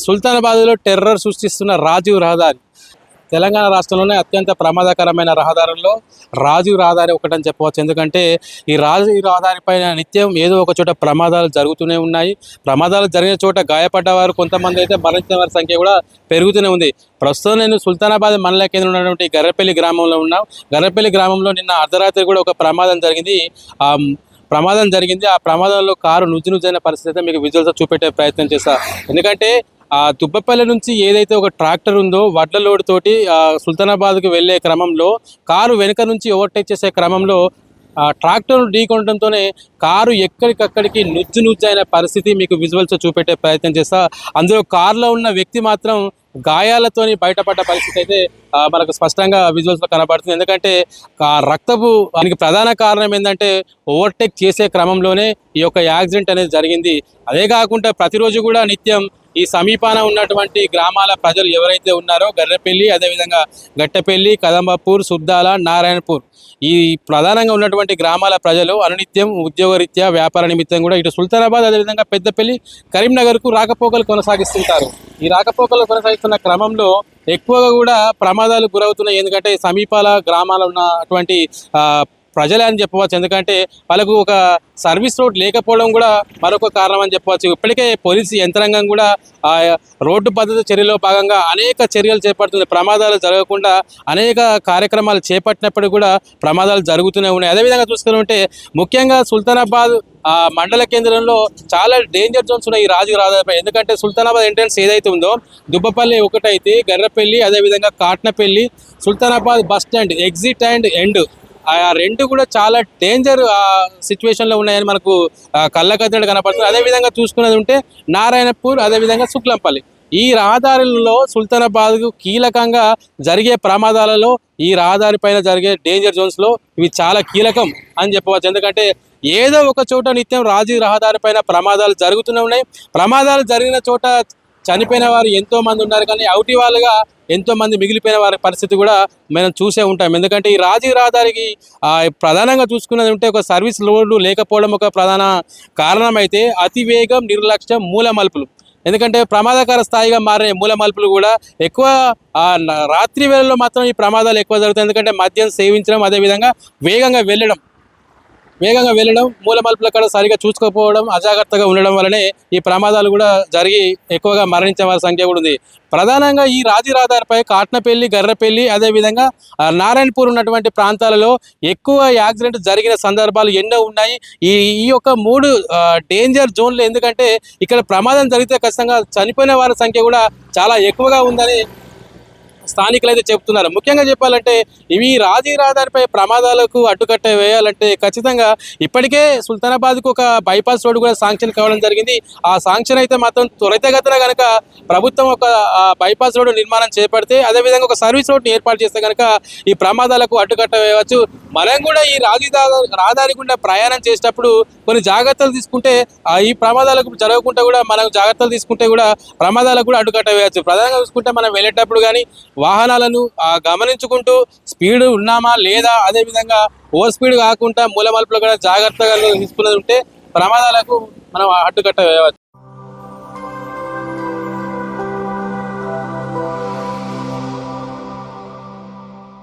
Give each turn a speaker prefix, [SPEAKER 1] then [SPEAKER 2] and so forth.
[SPEAKER 1] సుల్తానాబాద్లో terror సృష్టిస్తున్న Rajiv రహదారి. తెలంగాణ రాష్ట్రంలోనే అత్యంత ప్రమాదకరమైన రహదారుల్లో రాజీవ్ రహదారి ఒకటని చెప్పవచ్చు. ఎందుకంటే ఈ రాజీవ్ రహదారి పైన నిత్యం ఏదో ఒక చోట ప్రమాదాలు జరుగుతూనే ఉన్నాయి. ప్రమాదాలు జరిగిన చోట గాయపడ్డవారు కొంతమంది అయితే మరణించిన వారి సంఖ్య కూడా పెరుగుతూనే ఉంది. ప్రస్తుతం నేను సుల్తానాబాద్ మండల కేంద్రంలో ఉన్నటువంటి గర్రపల్లి గ్రామంలో ఉన్నాం. గర్రపల్లి గ్రామంలో నిన్న అర్ధరాత్రి కూడా ఒక ప్రమాదం జరిగింది. ఆ ప్రమాదంలో కారు నుజ్జునుజ్జైన పరిస్థితి అయితే మీకు విజువల్స్ చూపెట్టే ప్రయత్నం చేస్తా. ఎందుకంటే ఆ దుబ్బపల్లి నుంచి ఏదైతే ఒక ట్రాక్టర్ ఉందో వడ్ల లోడ్ తోటి సుల్తానాబాద్కి వెళ్ళే క్రమంలో కారు వెనుక నుంచి ఓవర్టేక్ చేసే క్రమంలో ట్రాక్టర్ ఢీకొనడంతోనే కారు ఎక్కడికక్కడికి నుజ్జైన పరిస్థితి మీకు విజువల్స్ చూపెట్టే ప్రయత్నం చేస్తా. అందులో కారులో ఉన్న వ్యక్తి మాత్రం గాయాలతోని బయటపడ్డ పరిస్థితి అయితే మనకు స్పష్టంగా విజువల్స్లో కనబడుతుంది. ఎందుకంటే రక్తపు దానికి ప్రధాన కారణం ఏంటంటే ఓవర్టేక్ చేసే క్రమంలోనే ఈ యొక్క యాక్సిడెంట్ అనేది జరిగింది. అదే కాకుండా ప్రతిరోజు కూడా నిత్యం ఈ సమీపాన ఉన్నటువంటి గ్రామాల ప్రజలు ఎవరైతే ఉన్నారో గర్రెపల్లి, అదేవిధంగా గట్టెపల్లి, కదంబపూర్, సుద్దాల, నారాయణపూర్ ఈ ప్రధానంగా ఉన్నటువంటి గ్రామాల ప్రజలు అనునిత్యం ఉద్యోగరీత్యా వ్యాపార నిమిత్తం కూడా ఇటు సుల్తానాబాద్ అదేవిధంగా పెద్దపల్లి, కరీంనగర్కు రాకపోకలు కొనసాగిస్తుంటారు. ఈ రాకపోకలు కొనసాగిస్తున్న క్రమంలో ఎక్కువగా కూడా ప్రమాదాలు గురవుతున్నాయి. ఎందుకంటే సమీపాల గ్రామాలు ఉన్నటువంటి ప్రజలే అని చెప్పవచ్చు. ఎందుకంటే వాళ్ళకు ఒక సర్వీస్ రోడ్ లేకపోవడం కూడా మరొక కారణం అని చెప్పవచ్చు. ఇప్పటికే పోలీసు యంత్రాంగం కూడా ఆ రోడ్డు భద్రత చర్యలో భాగంగా అనేక చర్యలు చేపడుతుంది. ప్రమాదాలు జరగకుండా అనేక కార్యక్రమాలు చేపట్టినప్పటికీ కూడా ప్రమాదాలు జరుగుతూనే ఉన్నాయి. అదేవిధంగా చూసుకుంటే ముఖ్యంగా సుల్తానాబాద్ మండల కేంద్రంలో చాలా డేంజర్ జోన్స్ ఉన్నాయి ఈ రాజీవ్ రహదారిపై. ఎందుకంటే సుల్తానాబాద్ ఎంట్రన్స్ ఏదైతే ఉందో దుబ్బపల్లి ఒకటైతే గర్రపల్లి, అదేవిధంగా Katnapalli, Sultanabad bus stand exit and end ఆ రెండు కూడా చాలా డేంజర్ సిచ్యువేషన్లో ఉన్నాయని మనకు కళ్ళకద్దడి కనపడుతుంది. అదేవిధంగా చూసుకున్నది ఉంటే నారాయణపూర్, అదేవిధంగా శుక్లంపల్లి ఈ రహదారులలో సుల్తానాబాద్కు కీలకంగా జరిగే ప్రమాదాలలో ఈ రహదారి పైన జరిగే డేంజర్ జోన్స్లో ఇవి చాలా కీలకం అని చెప్పవచ్చు. ఎందుకంటే ఏదో ఒక చోట నిత్యం రాజీవ్ రహదారి పైన ప్రమాదాలు జరుగుతూనే ఉన్నాయి. ప్రమాదాలు జరిగిన చోట చనిపోయిన వారు ఎంతో మంది ఉన్నారు, కానీ అవుటి వాళ్ళుగా ఎంతో మంది మిగిలిపోయిన వారి పరిస్థితి కూడా మనం చూసే ఉంటాం. ఎందుకంటే ఈ రాజీవ్ రహదారికి ప్రధానంగా చూసుకున్నది ఉంటే ఒక సర్వీస్ రోడ్డు లేకపోవడం ఒక ప్రధాన కారణం అయితే అతివేగం, నిర్లక్ష్యం, మూల మలుపులు. ఎందుకంటే ప్రమాదకర స్థాయిగా మారే మూల మలుపులు కూడా ఎక్కువ రాత్రి వేళల్లో మాత్రం ఈ ప్రమాదాలు ఎక్కువ జరుగుతాయి. ఎందుకంటే మద్యం సేవించడం, అదేవిధంగా వేగంగా వెళ్ళడం, మూల మలుపుల కాడ సరిగా చూసుకోకపోవడం, అజాగ్రత్తగా ఉండడం వల్లనే ఈ ప్రమాదాలు కూడా జరిగి ఎక్కువగా మరణించే వారి సంఖ్య కూడా ఉంది. ప్రధానంగా ఈ రాజీవ్ రహదారిపై కాట్నపల్లి, గర్రపల్లి, అదేవిధంగా నారాయణపూర్ ఉన్నటువంటి ప్రాంతాలలో ఎక్కువ యాక్సిడెంట్ జరిగిన సందర్భాలు ఎన్నో ఉన్నాయి. ఈ యొక్క మూడు డేంజర్ జోన్లు. ఎందుకంటే ఇక్కడ ప్రమాదం జరిగితే ఖచ్చితంగా చనిపోయిన వారి సంఖ్య కూడా చాలా ఎక్కువగా ఉందని స్థానికులు అయితే చెప్తున్నారు. ముఖ్యంగా చెప్పాలంటే ఇవి రాజీవ్ రహదారిపై ప్రమాదాలకు అడ్డుకట్ట వేయాలంటే ఖచ్చితంగా ఇప్పటికే సుల్తానాబాద్కు ఒక బైపాస్ రోడ్డు కూడా శాంక్షన్ కావడం జరిగింది. ఆ శాంక్షన్ అయితే మాత్రం త్వరితగతిన కనుక ప్రభుత్వం ఒక బైపాస్ రోడ్డు నిర్మాణం చేపడితే, అదేవిధంగా ఒక సర్వీస్ రోడ్డు ఏర్పాటు చేస్తే కనుక ఈ ప్రమాదాలకు అడ్డుకట్ట వేయవచ్చు. మనం కూడా ఈ రాజీవ్ రహదారి గుండా ప్రయాణం చేసేటప్పుడు కొన్ని జాగ్రత్తలు తీసుకుంటే ఈ ప్రమాదాలకు జరగకుండా కూడా మనం జాగ్రత్తలు తీసుకుంటే కూడా ప్రమాదాలకు కూడా అడ్డుకట్ట వేయవచ్చు. ప్రధానంగా చూసుకుంటే మనం వెళ్ళేటప్పుడు కానీ వాహనాలను గమనించుకుంటూ స్పీడ్ ఉన్నామా లేదా, అదేవిధంగా ఓవర్ స్పీడ్ కాకుండా మూల మలుపులు కూడా జాగ్రత్తగా తీసుకున్నది ఉంటే ప్రమాదాలకు మనం అడ్డుకట్ట వేయవచ్చు.